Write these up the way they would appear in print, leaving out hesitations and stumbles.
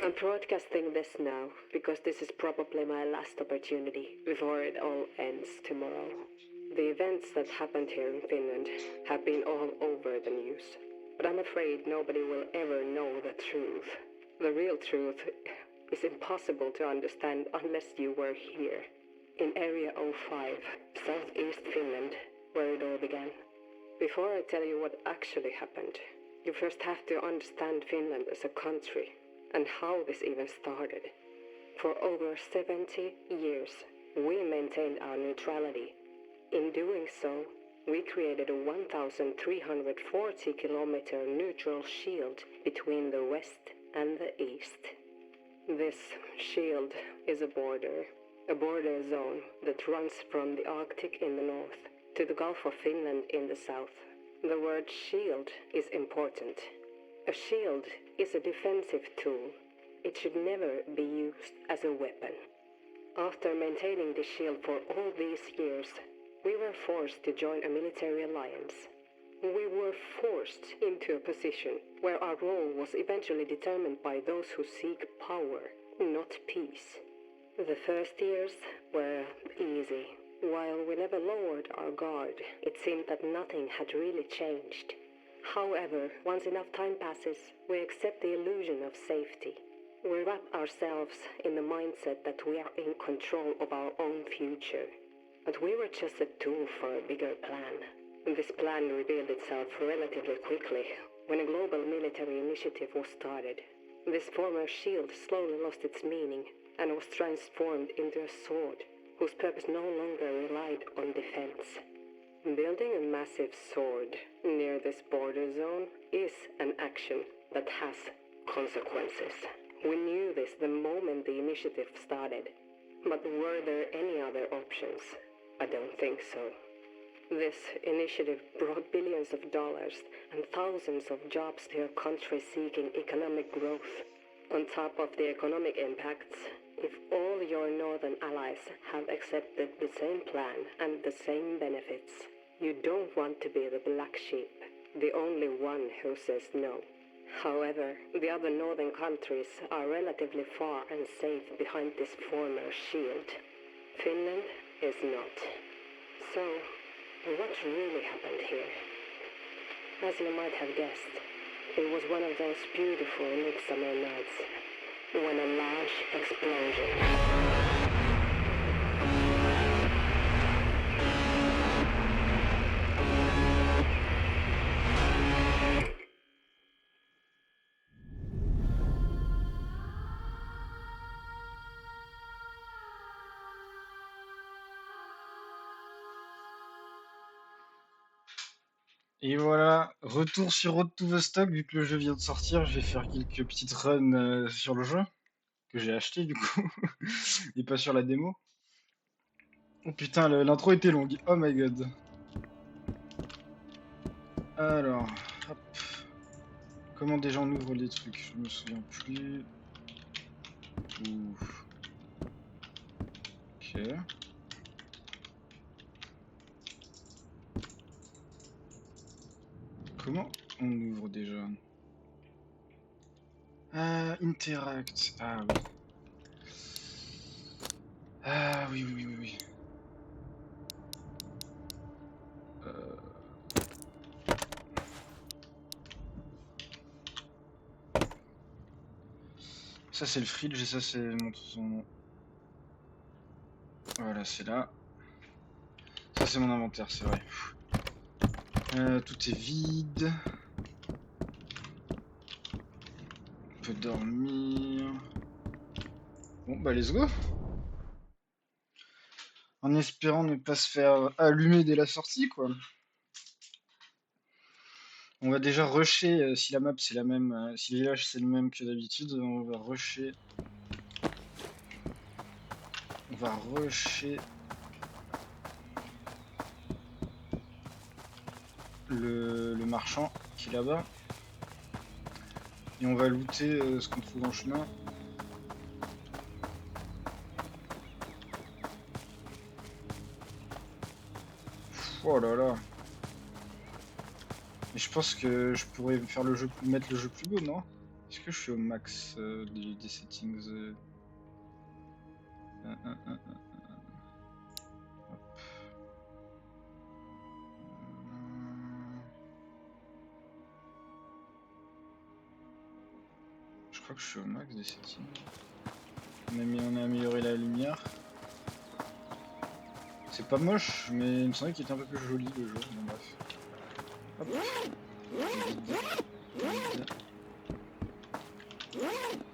I'm broadcasting this now because this is probably my last opportunity before it all ends tomorrow. The events that happened here in Finland have been all over the news, but I'm afraid nobody will ever know the truth. The real truth is impossible to understand unless you were here, in Area 05, southeast Finland, where it all began. Before I tell you what actually happened, you first have to understand Finland as a country and how this even started. For over 70 years, we maintained our neutrality. In doing so, we created a 1,340-kilometer neutral shield between the west and the east. This shield is a border zone that runs from the Arctic in the north to the Gulf of Finland in the south. The word shield is important. A shield is a defensive tool. It should never be used as a weapon. After maintaining the shield for all these years, we were forced to join a military alliance. We were forced into a position where our role was eventually determined by those who seek power, not peace. The first years were easy. While we never lowered our guard, it seemed that nothing had really changed. However, once enough time passes, we accept the illusion of safety. We wrap ourselves in the mindset that we are in control of our own future. But we were just a tool for a bigger plan. This plan revealed itself relatively quickly when a global military initiative was started. This former shield slowly lost its meaning and was transformed into a sword whose purpose no longer relied on defense. Building a massive sword near this border zone is an action that has consequences. We knew this the moment the initiative started. But were there any other options? I don't think so. This initiative brought billions of dollars and thousands of jobs to a country seeking economic growth. On top of the economic impacts, if all your northern allies have accepted the same plan and the same benefits, you don't want to be the black sheep, the only one who says no. However, the other northern countries are relatively far and safe behind this former shield. Finland is not. So, what really happened here? As you might have guessed, it was one of those beautiful midsummer nights when a large explosion. Et voilà, retour sur Road to the Stock, vu que le jeu vient de sortir, je vais faire quelques petites runs sur le jeu, que j'ai acheté du coup, et pas sur la démo. Oh putain, l'intro était longue, oh my god. Alors, hop. Comment déjà on ouvre les trucs? Je me souviens plus. Ouf. Ok. Comment on ouvre déjà? Interact. Ah oui. Ah oui, oui, oui, oui. Euh, Ça c'est le fridge et ça c'est son... Voilà, c'est là. Ça c'est mon inventaire, c'est vrai. Tout est vide. On peut dormir. Bon bah let's go. En espérant ne pas se faire allumer dès la sortie quoi. On va déjà rusher, si la map c'est la même, si le village c'est le même que d'habitude, on va rusher. On va rusher le marchand qui est là-bas. Et on va looter ce qu'on trouve en chemin. Oh là là. Mais je pense que je pourrais faire mettre le jeu plus beau, non? Est-ce que je suis au max des settings Hop. Je crois que je suis au max des settings. On a amélioré la lumière. C'est pas moche, mais il me semblait qu'il était un peu plus joli le jeu. Bon, bref. Hop. Vide. Vide.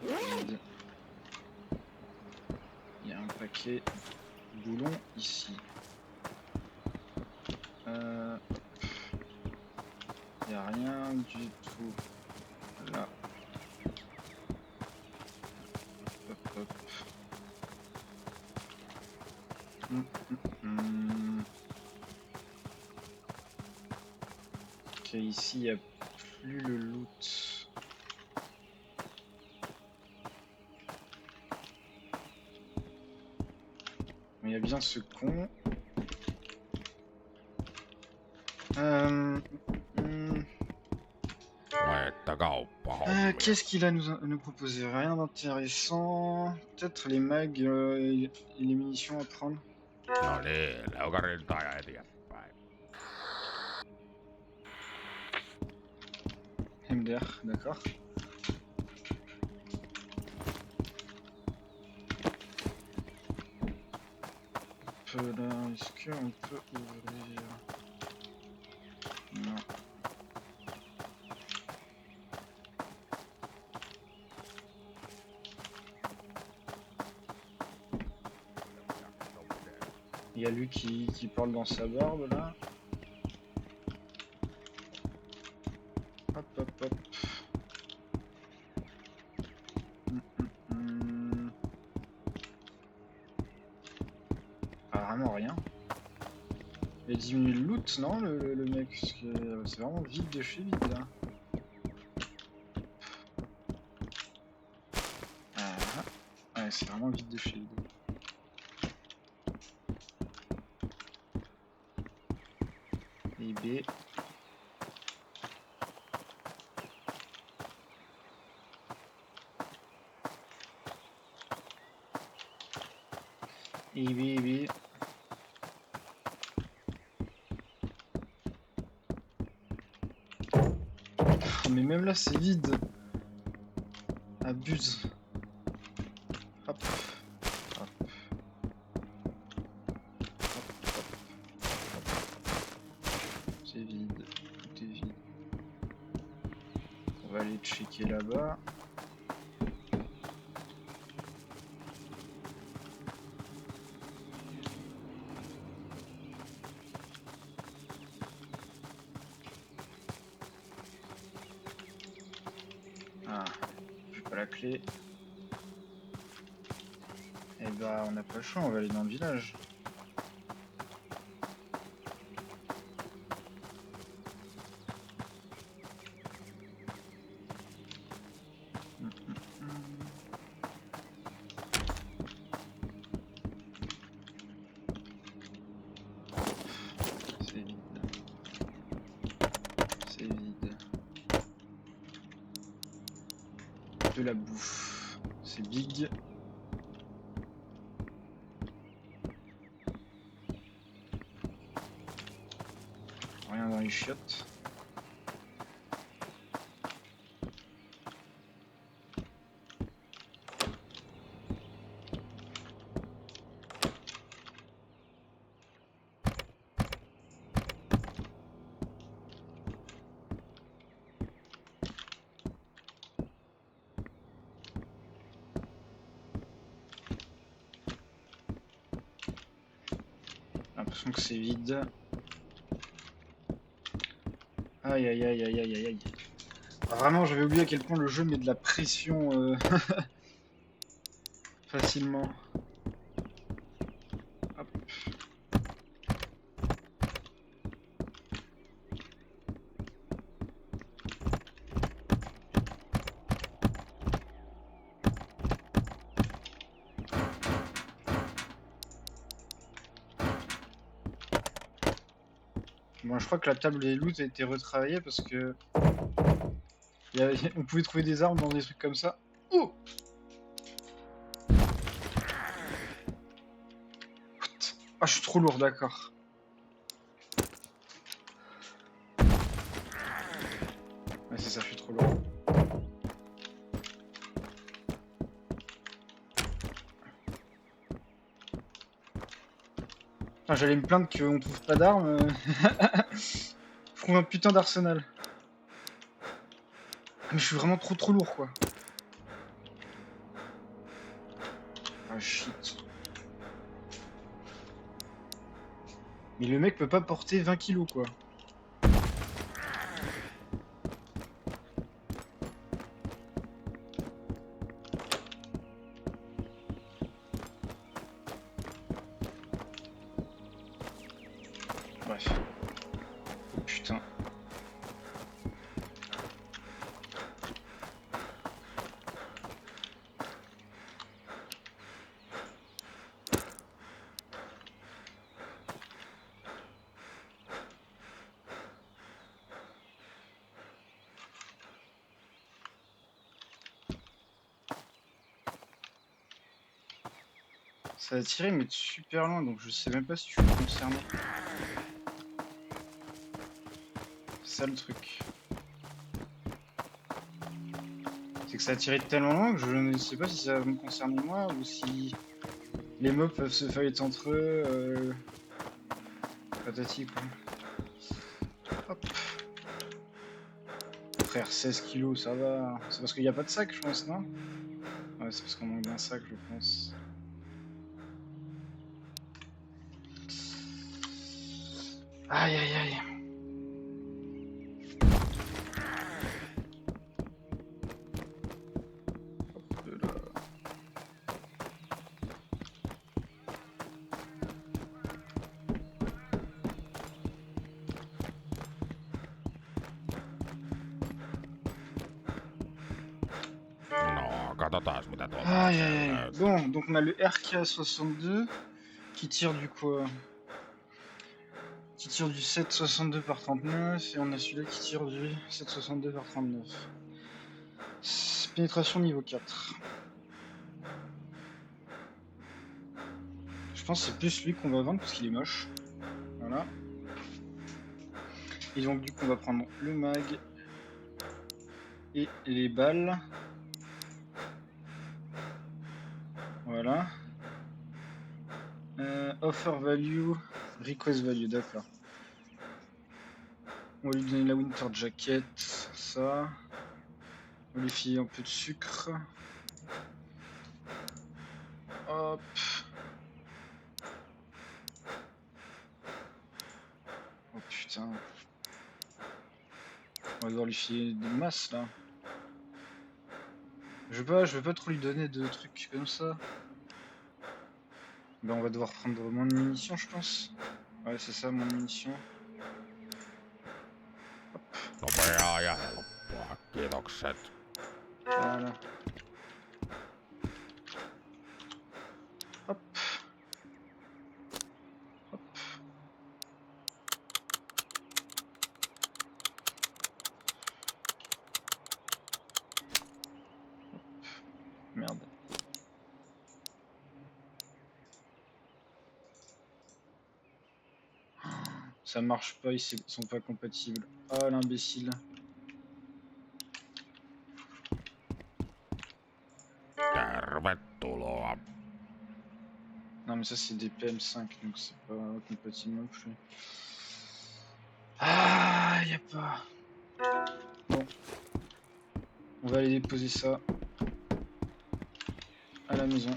Vide. Il y a un paquet de boulons ici. Il n'y a rien du tout là. Hop, hop. Ok, ici il n'y a plus le loot. Il y a bien ce con. Qu'est-ce qu'il a à nous proposer? Rien d'intéressant. Peut-être les mags et les munitions à prendre. MDR, d'accord. Là, est-ce qu'on peut ouvrir? Non. Il y a lui qui parle dans sa barbe là. Hop hop hop. Ah, vraiment rien. Il a diminué le loot, non, le mec, parce que c'est vraiment vide de chez vide là. Ah, ouais, c'est vraiment vide de chez vide. Et B. Et B. Oh, mais même là c'est vide. Abuse. Hop. Hop. C'est vide. Tout est vide. On va aller checker là-bas. Ah, j'ai pas la clé. Eh bah, on n'a pas le choix, on va aller dans le village. C'est vide. C'est vide. De la bouffe. C'est big. Rien dans les chiottes. J'ai l'impression que c'est vide. Aïe aïe aïe aïe aïe aïe aïe. Vraiment, j'avais oublié à quel point le jeu met de la pression facilement. Hop. Bon, je crois que la table des loot a été retravaillée parce que On pouvait trouver des armes dans des trucs comme ça. Oh! Ah, je suis trop lourd, d'accord. Ouais, c'est ça, je suis trop lourd. Enfin, j'allais me plaindre qu'on trouve pas d'armes. Je trouve un putain d'arsenal. Mais je suis vraiment trop lourd, quoi. Ah, shit. Mais le mec peut pas porter 20 kilos, quoi. Bref. Oh, putain. Ça a tiré, mais de super loin, donc je sais même pas si je suis concerné. C'est ça le truc. C'est que ça a tiré de tellement loin que je ne sais pas si ça va me concerner moi ou si les mobs peuvent se fight entre eux. Patati quoi. Hop. Frère, 16 kilos, ça va. C'est parce qu'il n'y a pas de sac, je pense, non? Ouais, c'est parce qu'on manque d'un sac, je pense. Aïe aïe aïe. Hop là. No, katsotaan mitä tuolta Aïe oikein aïe aïe. löytyy. Bon, donc on a le RK62 qui tire du quoi? Qui tire du 7,62 par 39 et on a celui-là qui tire du 7,62 par 39. Pénétration niveau 4. Je pense que c'est plus lui qu'on va vendre parce qu'il est moche. Voilà. Et donc du coup on va prendre le mag et les balles. Voilà. Offer value, request value, d'accord. On va lui donner la winter jacket, ça. On va lui filer un peu de sucre. Hop. Oh putain. On va devoir lui filer des masses là. Je veux pas trop lui donner de trucs comme ça. Ben on va devoir prendre moins de munitions je pense. Ouais c'est ça, moins de munitions. Nopeaa ja helppoa. Kiitokset. Voilà. Hop. Hop. Merde. Ça marche pas, ils sont pas compatibles. Oh l'imbécile. Tervetuloa. Non mais ça c'est des PM5 donc c'est pas compatible non plus. Ah y a pas. Bon. On va aller déposer ça à la maison.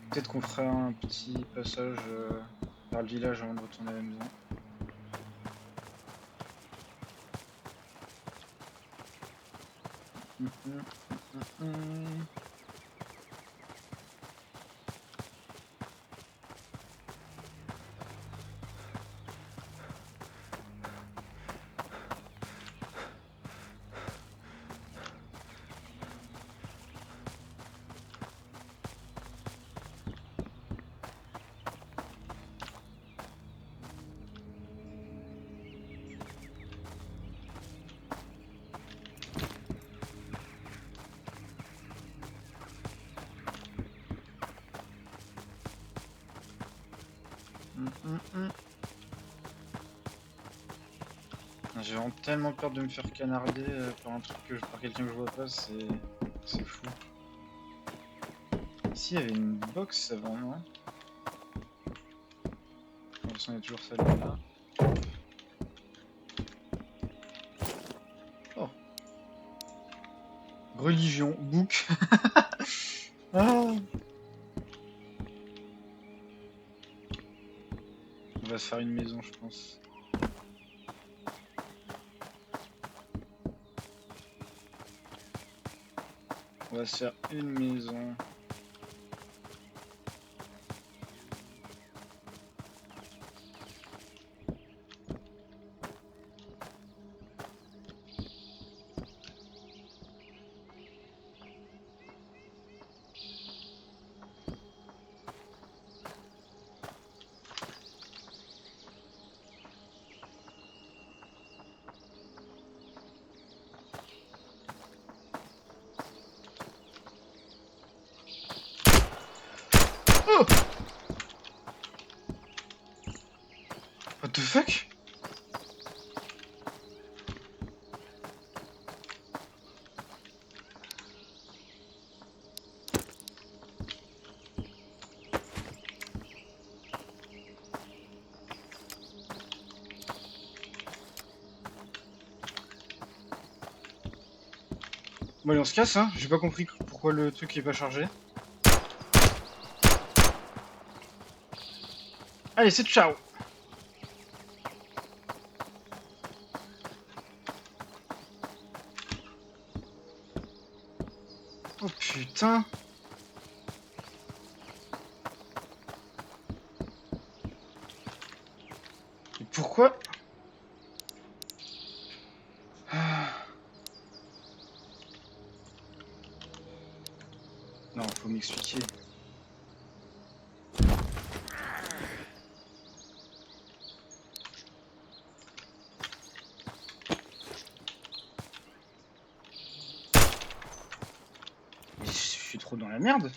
Peut-être qu'on fera un petit passage vers le village avant de retourner à la maison. J'ai vraiment tellement peur de me faire canarder par un truc par quelqu'un que je vois pas, c'est fou. Ici il y avait une box avant, non? De toute façon il y a toujours celle-là. Oh. Religion, book. Ah. On va se faire une maison, je pense. On va se faire une maison. Oh! What the fuck? Bon allez on se casse hein, j'ai pas compris pourquoi le truc est pas chargé. Allez c'est ciao. Oh putain. Et pourquoi? Non, faut m'expliquer. Mais je suis trop dans la merde.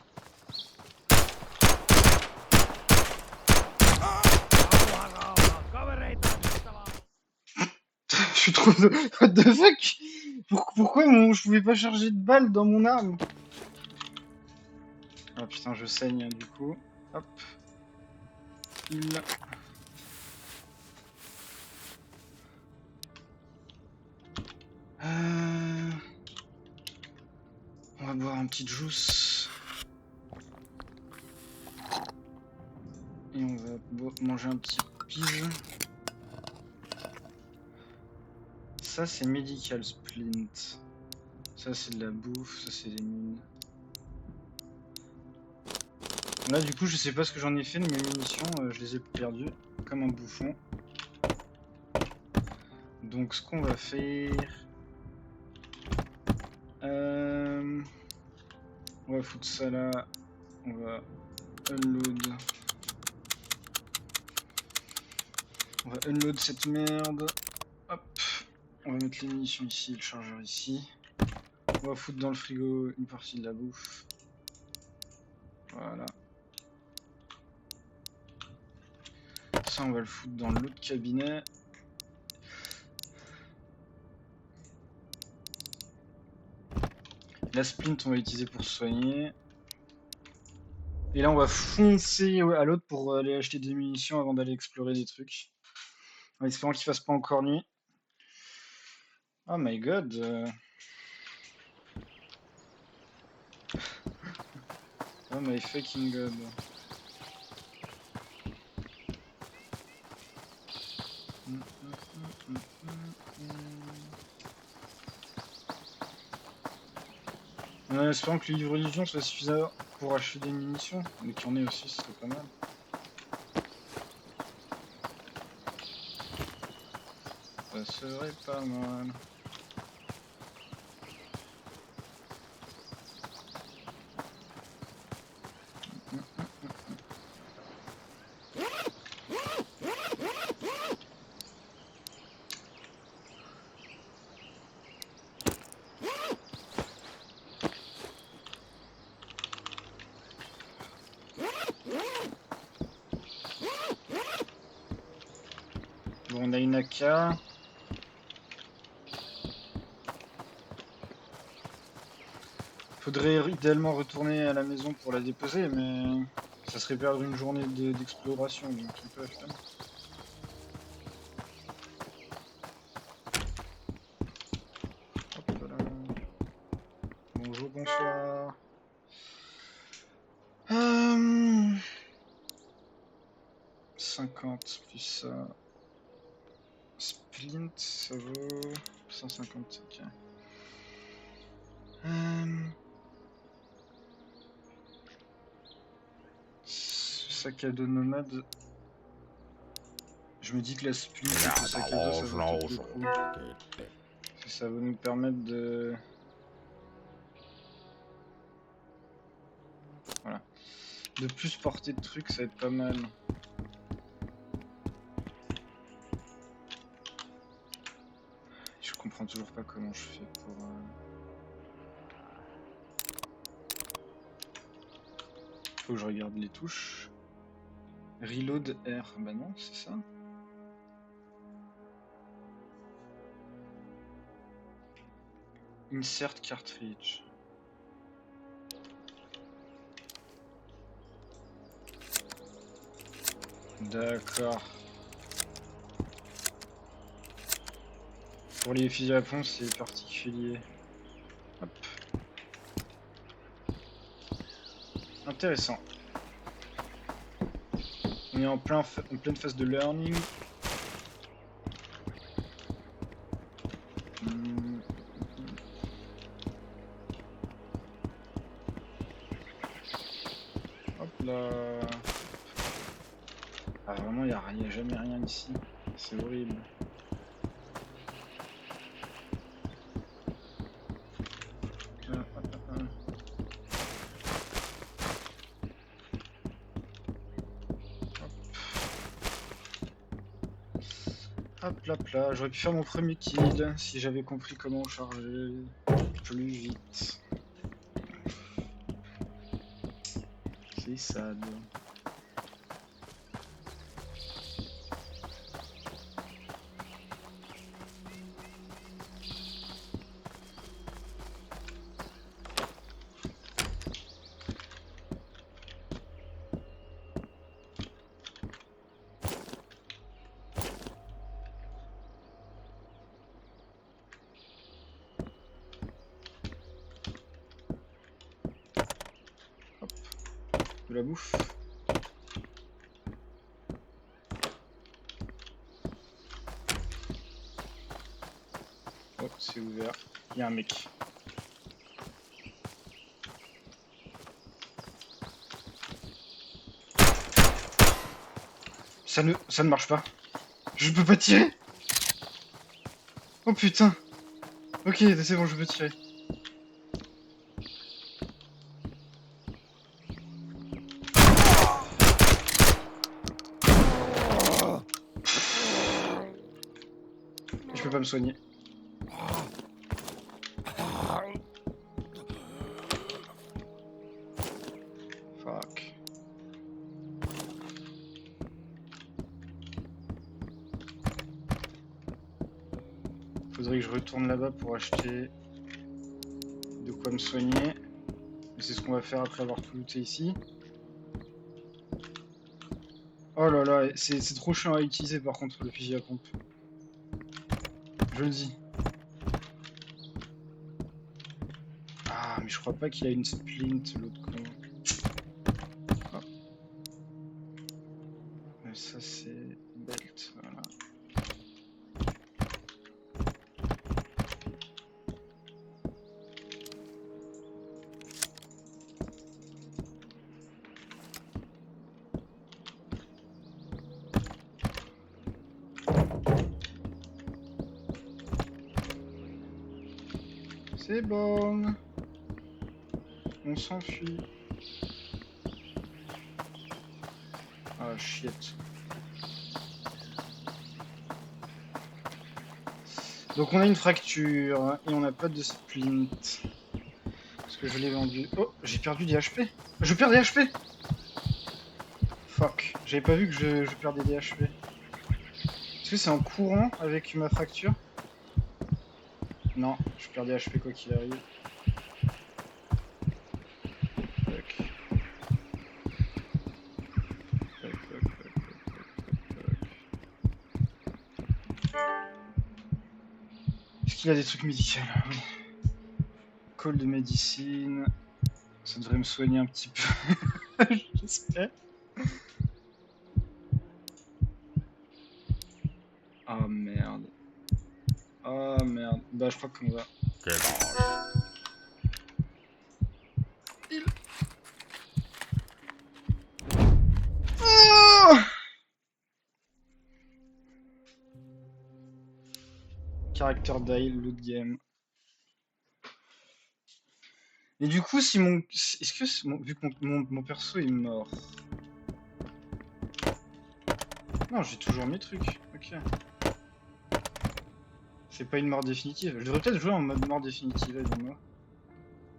Je suis trop... What the fuck? Pourquoi je pouvais pas charger de balles dans mon arme? Ah putain, je saigne du coup. Hop. Il... On va boire un petit juice. Et on va manger un petit pige. Ça c'est Medical Splint. Ça c'est de la bouffe, ça c'est des mines. Là du coup je sais pas ce que j'en ai fait de mes munitions, je les ai perdues comme un bouffon. Donc ce qu'on va faire... on va foutre ça là, on va unload. On va unload cette merde. Hop, on va mettre les munitions ici, le chargeur ici. On va foutre dans le frigo une partie de la bouffe. Voilà. Ça on va le foutre dans l'autre cabinet. La splint on va l'utiliser pour se soigner. Et là on va foncer à l'autre pour aller acheter des munitions avant d'aller explorer des trucs. En espérant qu'il fasse pas encore nuit. Oh my god. Oh my fucking god. En espérant que le livre religion soit suffisant pour acheter des munitions, mais qu'il y en ait aussi, ce serait pas mal. Ça serait pas mal. On a une AK. Faudrait idéalement retourner à la maison pour la déposer, mais ça serait perdre une journée d'exploration, donc un peu la flemme. Hop là. Bonjour, bonsoir. 50 plus ça. Splint, ça vaut 150, ok. Sac à dos nomade. Je me dis que la splint et le sac à dos, ça vaut peut-être le coup. Ça va nous permettre de... Voilà. De plus porter de trucs, ça va être pas mal. Je comprends toujours pas comment je fais pour... Faut que je regarde les touches. Reload R, bah non, c'est ça. Insert cartridge. D'accord. Pour les fusils à pompe, c'est particulier. Hop. Intéressant. On est en pleine phase de learning. Hop là. Ah vraiment, il n'y a jamais rien ici. C'est horrible. Hop là, là, j'aurais pu faire mon premier kill si j'avais compris comment charger plus vite. C'est sad. De la bouffe. Oh, c'est ouvert. Il y a un mec. Ça ne marche pas. Je peux pas tirer. Oh putain. Ok, c'est bon, je peux tirer. Je peux pas me soigner. Fuck. Faudrait que je retourne là-bas pour acheter de quoi me soigner. C'est ce qu'on va faire après avoir tout looté ici. Oh là là, c'est trop chiant à utiliser par contre le fusil à pompe. Je le dis. Ah, mais je crois pas qu'il a une splint, l'autre con. Oh. Mais ça c'est belt, voilà. C'est bon. On s'enfuit. Ah shit. Donc on a une fracture et on n'a pas de splint. Parce que je l'ai vendu. Oh, j'ai perdu des HP. Je perds des HP. Fuck. J'avais pas vu que je perdais des HP. Est-ce que c'est en courant avec ma fracture? Non, je perds des HP quoi qu'il arrive. Tac. Tac, tac, tac, tac, tac, tac. Est-ce qu'il a des trucs médicaux? Oui. Call de médecine. Ça devrait me soigner un petit peu. J'espère. Oh merde. Oh merde. Bah je crois qu'on va... Que dalle. Oh Character die, loot game. Et du coup, si mon... Est-ce que... Vu que mon perso est mort... Non, j'ai toujours mes trucs. Ok. C'est pas une mort définitive. Je devrais peut-être jouer en mode mort définitive avec moi.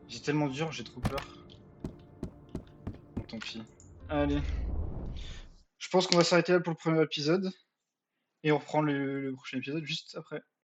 C'est tellement dur, j'ai trop peur. Bon, tant pis. Allez. Je pense qu'on va s'arrêter là pour le premier épisode. Et on reprend le prochain épisode juste après.